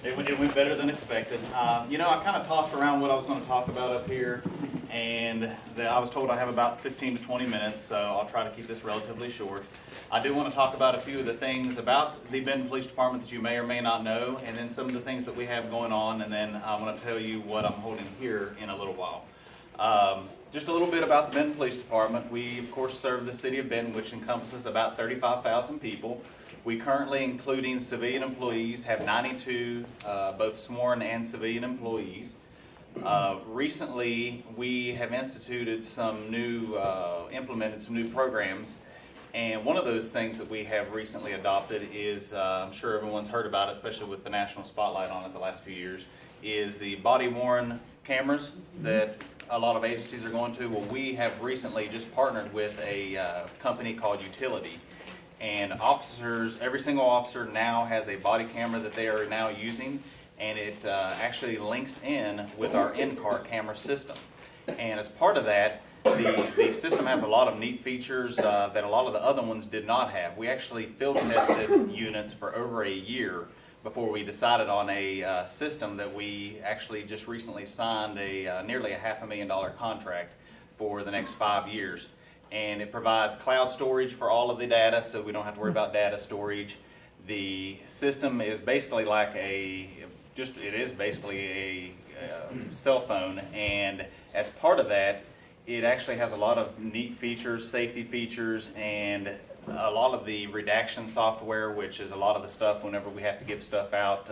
It went better than expected. You know, I kind of tossed around what I was going to talk about up here, and I was told I have about 15 to 20 minutes, so I'll try to keep this relatively short. I do want to talk about a few of the things about the Benton Police Department that you may or may not know, and then some of the things that we have going on, and then I want to tell you what I'm holding here in a little while. Just a little bit about the Benton Police Department. We, of course, serve the city of Benton, which encompasses about 35,000 people. We currently, including civilian employees, have 92 both sworn and civilian employees. Recently, we have instituted some new, implemented some new programs, and one of those things that we have recently adopted is, I'm sure everyone's heard about it, especially with the national spotlight on it the last few years, is the body-worn cameras that a lot of agencies are going to. Well, we have recently just partnered with a company called Utility. And officers, every single officer now has a body camera that they are now using, and it actually links in with our in-car camera system. And as part of that, the system has a lot of neat features that a lot of the other ones did not have. We actually field tested units for over a year before we decided on a system that we actually just recently signed a nearly a $500,000 contract for the next 5 years. And it provides cloud storage for all of the data, so we don't have to worry about data storage. The system is basically like it is basically a cell phone, and as part of that, it actually has a lot of neat features, safety features, and a lot of the redaction software, which is a lot of the stuff whenever we have to give stuff out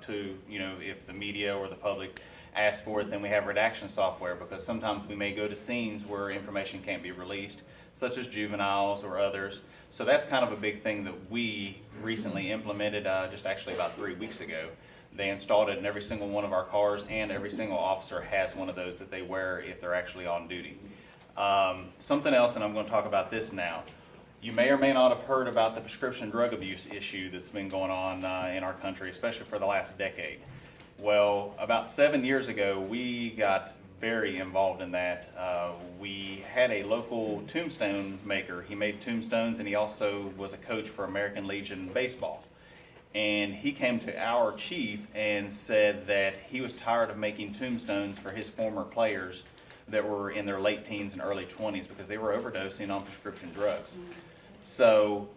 to, you know, if the media or the public ask for it, then we have redaction software, because sometimes we may go to scenes where information can't be released, such as juveniles or others. So that's kind of a big thing that we recently implemented just actually about 3 weeks ago. They installed it in every single one of our cars, and every single officer has one of those that they wear if they're actually on duty. Something else, and I'm going to talk about this now. You may or may not have heard about the prescription drug abuse issue that's been going on in our country, especially for the last decade. Well, about 7 years ago, we got very involved in that. We had a local tombstone maker. He made tombstones, and he also was a coach for American Legion baseball. And he came to our chief and said that he was tired of making tombstones for his former players that were in their late teens and early 20s because they were overdosing on prescription drugs. So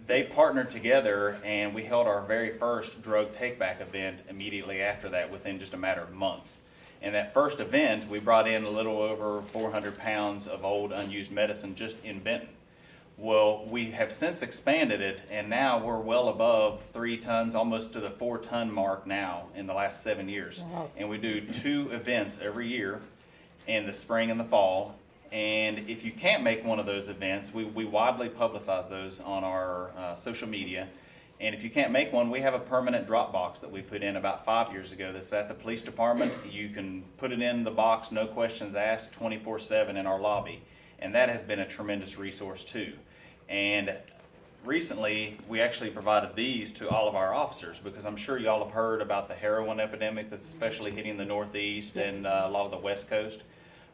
they partnered together, and we held our very first drug take-back event immediately after that, within just a matter of months. In that first event, we brought in a little over 400 pounds of old unused medicine just in Benton. Well, we have since expanded it, and now we're well above 3 tons, almost to the 4-ton mark now in the last 7 years. Wow. And we do 2 events every year in the spring and the fall. And if you can't make one of those events, we widely publicize those on our social media. And if you can't make one, we have a permanent drop box that we put in about 5 years ago that's at the police department. You can put it in the box, no questions asked, 24/7 in our lobby. And that has been a tremendous resource too. And recently, we actually provided these to all of our officers, because I'm sure y'all have heard about the heroin epidemic that's especially hitting the Northeast and a lot of the West Coast.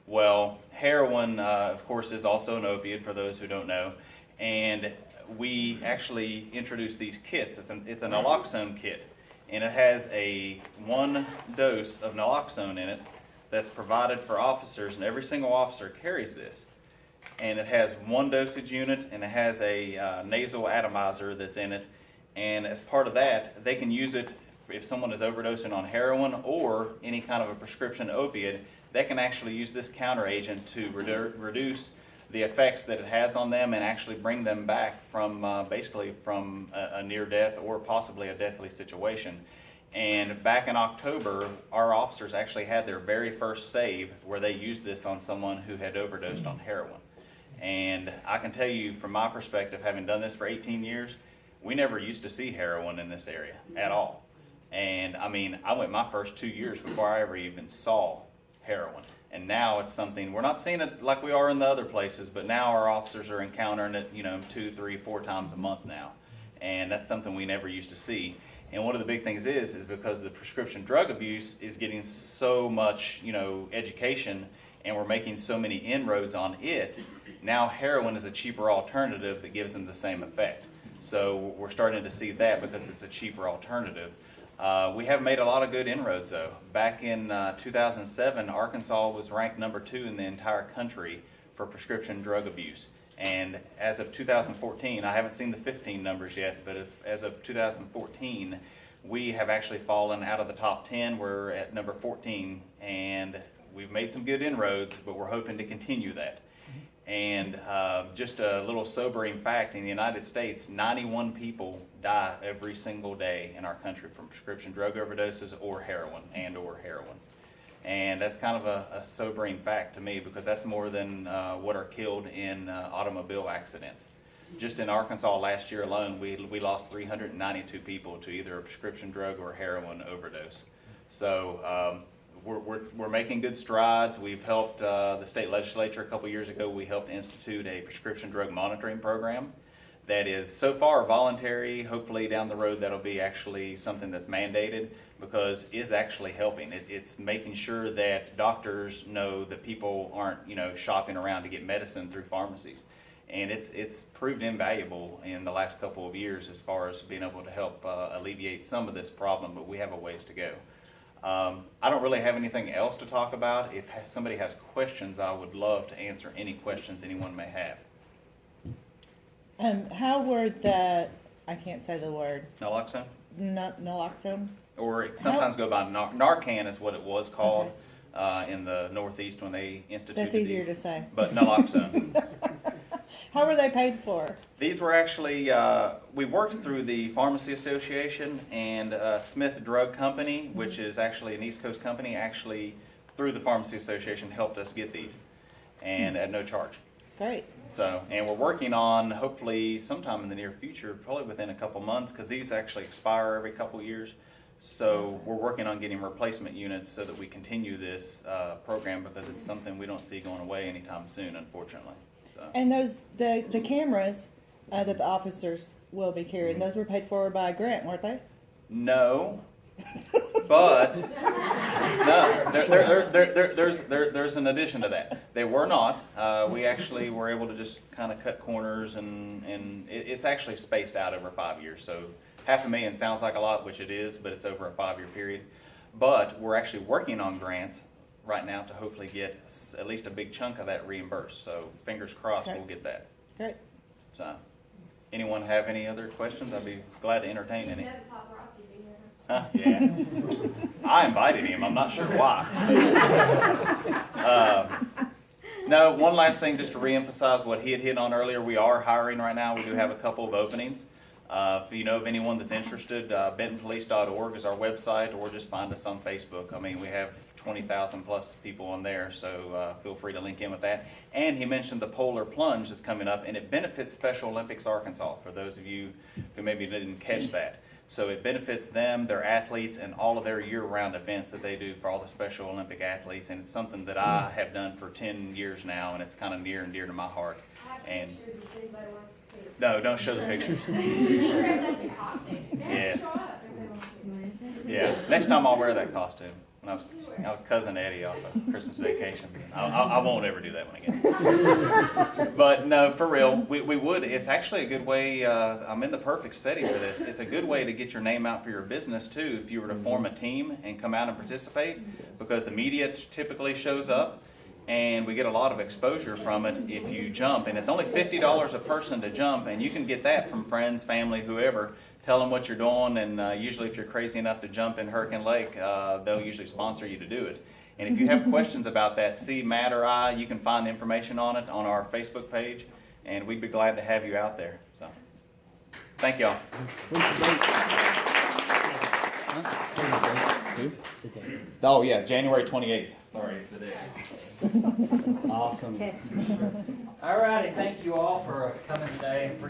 Well, heroin, of course, is also an opiate, for those who don't know, and we actually introduced these kits. It's a naloxone kit, and it has a 1 dose of naloxone in it that's provided for officers, and every single officer carries this. And it has 1 dosage unit, and it has a nasal atomizer that's in it, and as part of that, they can use it if someone is overdosing on heroin or any kind of a prescription opiate. They can actually use this counter agent to reduce the effects that it has on them and actually bring them back from basically from a near death or possibly a deathly situation. And back in October, our officers actually had their very first save where they used this on someone who had overdosed on heroin. And I can tell you from my perspective, having done this for 18 years, we never used to see heroin in this area at all. And I mean, I went my first 2 years before I ever even saw heroin. And now it's something, we're not seeing it like we are in the other places, but now our officers are encountering it, 2, 3, 4 times a month now. And that's something we never used to see. And one of the big things is because the prescription drug abuse is getting so much, education, and we're making so many inroads on it, now heroin is a cheaper alternative that gives them the same effect. So we're starting to see that because it's a cheaper alternative. We have made a lot of good inroads though. Back in 2007, Arkansas was ranked number 2 in the entire country for prescription drug abuse. And as of 2014, I haven't seen the 15 numbers yet, but as of 2014, we have actually fallen out of the top 10. We're at number 14, and we've made some good inroads, but we're hoping to continue that. And just a little sobering fact, in the United States, 91 people die every single day in our country from prescription drug overdoses or heroin. And that's kind of a sobering fact to me, because that's more than what are killed in automobile accidents. Just in Arkansas last year alone, we lost 392 people to either a prescription drug or heroin overdose. So we're making good strides. We've helped the state legislature a couple years ago. We helped institute a prescription drug monitoring program that is so far voluntary. Hopefully down the road that'll be actually something that's mandated, because it's actually helping. It's making sure that doctors know that people aren't, shopping around to get medicine through pharmacies. And it's proved invaluable in the last couple of years as far as being able to help alleviate some of this problem, but we have a ways to go. I don't really have anything else to talk about. If somebody has questions, I would love to answer any questions anyone may have. How were the, I can't say the word. Naloxone? Naloxone? Or it sometimes go by Narcan is what it was called in the Northeast when they instituted That's easier these. to say. But naloxone. How were they paid for? These were actually, we worked through the Pharmacy Association, and Smith Drug Company, which is actually an East Coast company, actually through the Pharmacy Association helped us get these, and at no charge. Great. So, and we're working on, hopefully sometime in the near future, probably within a couple months, because these actually expire every couple years. So we're working on getting replacement units so that we continue this program, because it's something we don't see going away anytime soon, unfortunately. So. And those the cameras that the officers will be carrying, those were paid for by a grant, weren't they? No, but no, there's an addition to that. They were not. We actually were able to just kind of cut corners, and it's actually spaced out over 5 years. So $500,000 sounds like a lot, which it is, but it's over a 5-year period. But we're actually working on grants right now to hopefully get at least a big chunk of that reimbursed. So fingers crossed, Okay. we'll get that. Great. So, anyone have any other questions? I'd be glad to entertain any. Huh? Yeah. I invited him. I'm not sure why. No, one last thing just to reemphasize what he had hit on earlier. We are hiring right now. We do have a couple of openings. If you know of anyone that's interested, bentonpolice.org is our website, or just find us on Facebook. I mean, we have 20,000 plus people on there, so feel free to link in with that. And he mentioned the Polar Plunge is coming up, and it benefits Special Olympics Arkansas, for those of you who maybe didn't catch that. So it benefits them, their athletes, and all of their year-round events that they do for all the Special Olympic athletes. And it's something that I have done for 10 years now, and it's kind of near and dear to my heart. And no, don't show the pictures. Yes. Yeah. Next time I'll wear that costume. When I was Cousin Eddie off of Christmas Vacation. I won't ever do that one again. But no, for real, we would. It's actually a good way. I'm in the perfect setting for this. It's a good way to get your name out for your business too, if you were to form a team and come out and participate, because the media typically shows up, and we get a lot of exposure from it if you jump. And it's only $50 a person to jump, and you can get that from friends, family, whoever. Tell them what you're doing, and usually if you're crazy enough to jump in Hurricane Lake, they'll usually sponsor you to do it. And if you have questions about that, see Matt or I, you can find information on it on our Facebook page, and we'd be glad to have you out there. So, thank y'all. Oh yeah, January 28th. Sorry, it's the day. Awesome. All righty, thank you all for coming today.